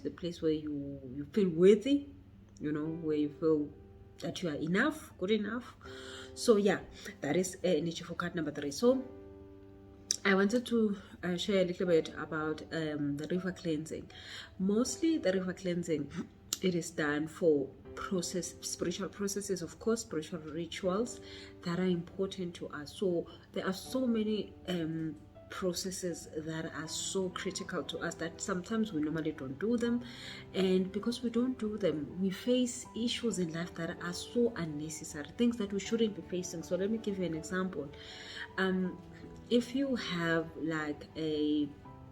the place where you feel worthy, where you feel that you are enough, good enough. So yeah, that is energy for card number 3. So I wanted to share a little bit about the river cleansing. Mostly the river cleansing, it is done for spiritual processes, of course, spiritual rituals that are important to us. So there are so many processes that are so critical to us that sometimes we normally don't do them, and because we don't do them, we face issues in life that are so unnecessary, things that we shouldn't be facing. So let me give you an example. If you have like a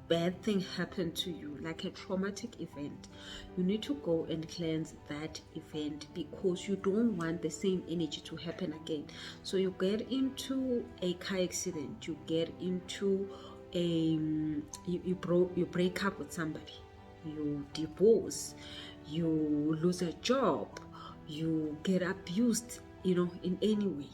bad thing happen to you, like a traumatic event, you need to go and cleanse that event because you don't want the same energy to happen again. So you get into a car accident, you get into you break up with somebody, you divorce, you lose a job, you get abused, in any way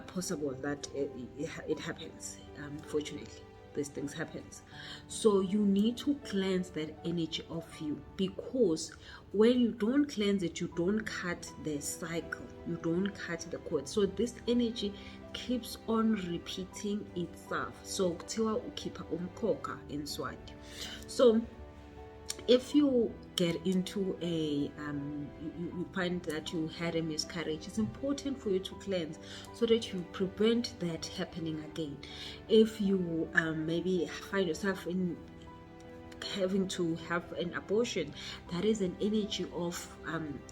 possible that it happens. Unfortunately, these things happens. So you need to cleanse that energy of you, because when you don't cleanse it, you don't cut the cycle, you don't cut the cord. So this energy keeps on repeating itself. So kuthiwa ukhipha umkhokha in Swati. So if you get into you find that you had a miscarriage, it's important for you to cleanse so that you prevent that happening again. If you maybe find yourself in having to have an abortion, that is an energy of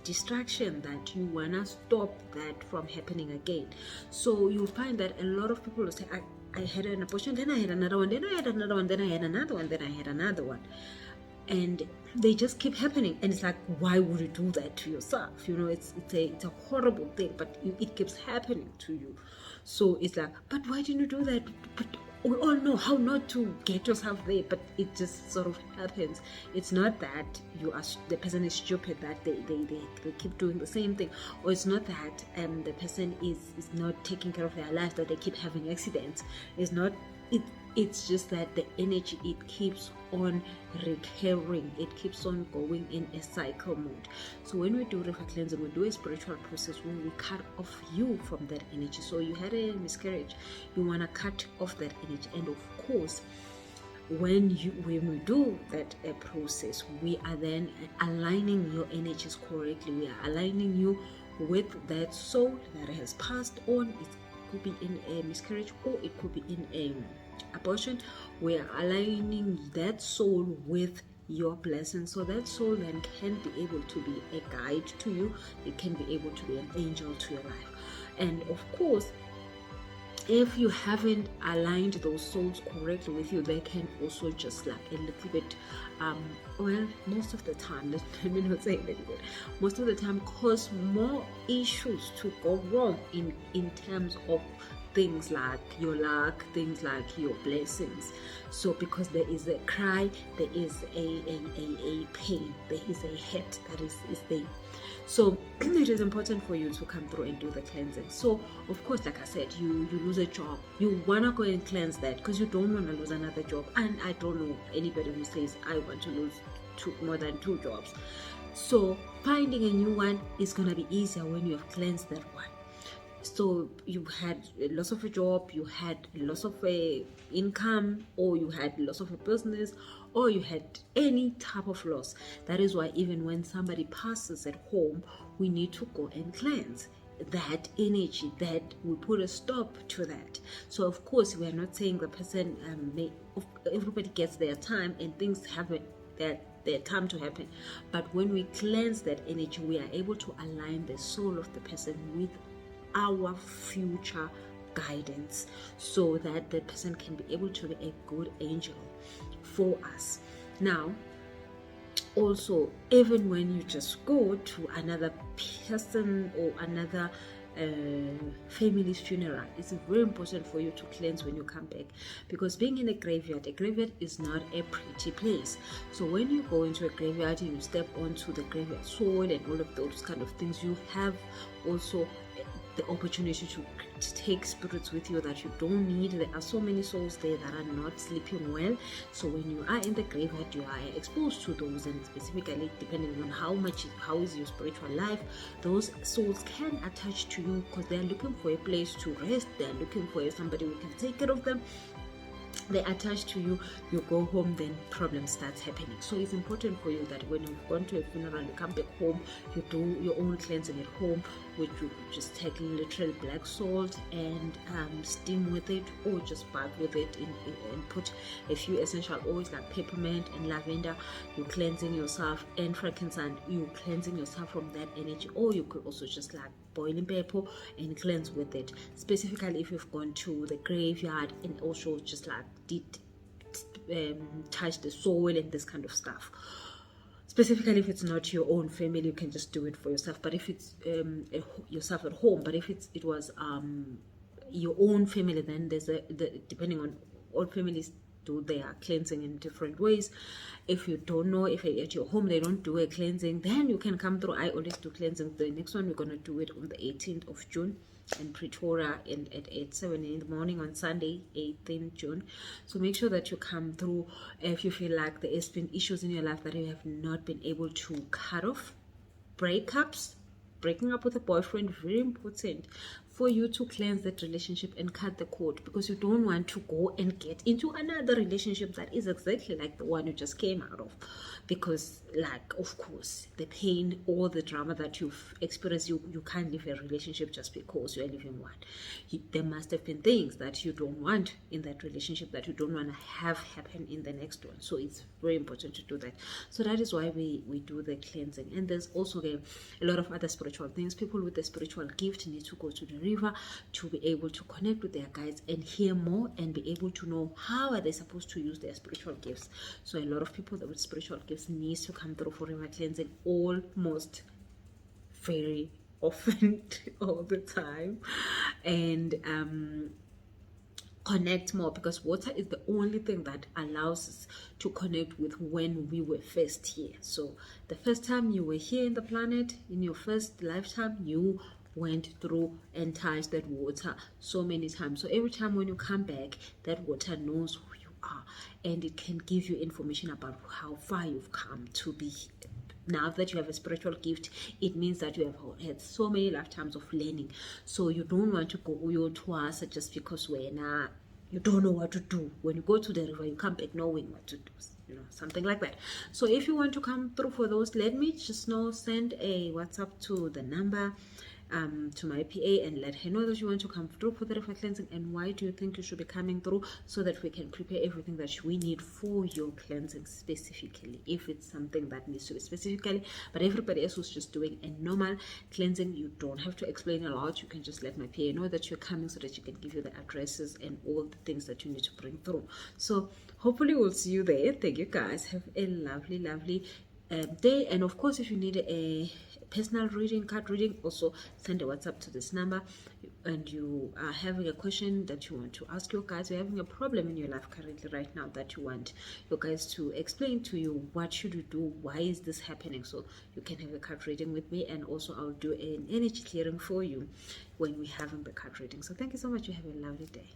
distraction that you wanna stop that from happening again. So you'll find that a lot of people will say, I had an abortion, then I had another one, then I had another one, then I had another one, then I had another one. And they just keep happening, and it's like, why would you do that to yourself? It's a horrible thing, but it keeps happening to you. So it's like, but why didn't you do that? But we all know how not to get yourself there, but it just sort of happens. It's not that the person is stupid, that they keep doing the same thing, or it's not that the person is not taking care of their life, that they keep having accidents. It's just that the energy, it keeps on recurring, it keeps on going in a cycle mode. So when we do river cleansing, we do a spiritual process where we cut off you from that energy. So you had a miscarriage, you want to cut off that energy. And of course, when we do that process, we are then aligning your energies correctly. We are aligning you with that soul that has passed on. It could be in a miscarriage, or it could be in a abortion. We are aligning that soul with your blessing, so that soul then can be able to be a guide to you. It can be able to be an angel to your life. And of course, if you haven't aligned those souls correctly with you, they can also just like a little bit most of the time, let me not say a little bit, most of the time cause more issues to go wrong in terms of things like your luck, things like your blessings. So because there is a cry, there is a pain, there is a hurt that is there. So it is important for you to come through and do the cleansing. So of course, like I said, you lose a job, you wanna go and cleanse that because you don't want to lose another job. And I don't know anybody who says I want to lose more than 2 jobs. So finding a new one is gonna be easier when you have cleansed that one. So you had loss of a job, you had loss of a income, or you had loss of a business, or you had any type of loss. That is why even when somebody passes at home, we need to go and cleanse that energy, that we put a stop to that. So of course, we are not saying the person everybody gets their time and things happen their time to happen, but when we cleanse that energy, we are able to align the soul of the person with our future guidance, so that the person can be able to be a good angel for us. Now, also, even when you just go to another person or another family's funeral, it's very important for you to cleanse when you come back, because being in a graveyard is not a pretty place. So when you go into a graveyard and you step onto the graveyard soil and all of those kind of things, you have also the opportunity to take spirits with you that you don't need. There are so many souls there that are not sleeping well, so when you are in the graveyard, you are exposed to those, and specifically depending on how is your spiritual life, those souls can attach to you because they're looking for a place to rest. They're looking for somebody who can take care of them. They attach to you, you go home, then problem starts happening. So it's important for you that when you've gone to a funeral, you come back home, you do your own cleansing at home, which you just take literal black salt and steam with it, or just bath with it and put a few essential oils like peppermint and lavender. You're cleansing yourself, and frankincense, you cleansing yourself from that energy. Or you could also just like boiling pepper and cleanse with it, specifically if you've gone to the graveyard, and also just like touch the soil and this kind of stuff. Specifically if it's not your own family, you can just do it for yourself. But if it's yourself at home, but if it was your own family, then there's depending on, all families do their cleansing in different ways. If you don't know, if at your home they don't do a cleansing, then you can come through. I always do cleansing. The next one we're going to do it on the 18th of June in Pretoria at 7 in the morning on Sunday, 18th June. So make sure that you come through. If you feel like there has been issues in your life that you have not been able to cut off, breakups, breaking up with a boyfriend, very important for you to cleanse that relationship and cut the cord, because you don't want to go and get into another relationship that is exactly like the one you just came out of. Because like, of course, the pain or the drama that you've experienced, you can't leave a relationship just because you're leaving one. There must have been things that you don't want in that relationship, that you don't want to have happen in the next one. So it's very important to do that. So that is why we do the cleansing. And there's also a lot of other spiritual things. People with a spiritual gift need to go to the river to be able to connect with their guides and hear more, and be able to know how are they supposed to use their spiritual gifts. So a lot of people with spiritual gifts needs to come through for river cleansing almost very often, all the time, and connect more, because water is the only thing that allows us to connect with when we were first here. So the first time you were here in the planet, in your first lifetime, you went through and touched that water so many times. So every time when you come back, that water knows who you are, and it can give you information about how far you've come to be. Now that you have a spiritual gift, it means that you have had so many lifetimes of learning. So you don't want to go your tours just because you don't know what to do. When you go to the river, you come back knowing what to do, something like that. So if you want to come through for those, let me just know, send a WhatsApp to the number, to my PA, and let her know that you want to come through for the river cleansing, and why do you think you should be coming through, so that we can prepare everything that we need for your cleansing, specifically if it's something that needs to be specifically. But everybody else who's just doing a normal cleansing, you don't have to explain a lot. You can just let my PA know that you're coming, so that you can give you the addresses and all the things that you need to bring through. So hopefully we'll see you there. Thank you guys. Have a lovely day. And of course, if you need a personal reading, card reading, also send a WhatsApp to this number. And you are having a question that you want to ask your guides, you're having a problem in your life currently right now that you want your guides to explain to you, what should you do, why is this happening? So you can have a card reading with me, and also I'll do an energy clearing for you when we're having the card reading. So thank you so much. You have a lovely day.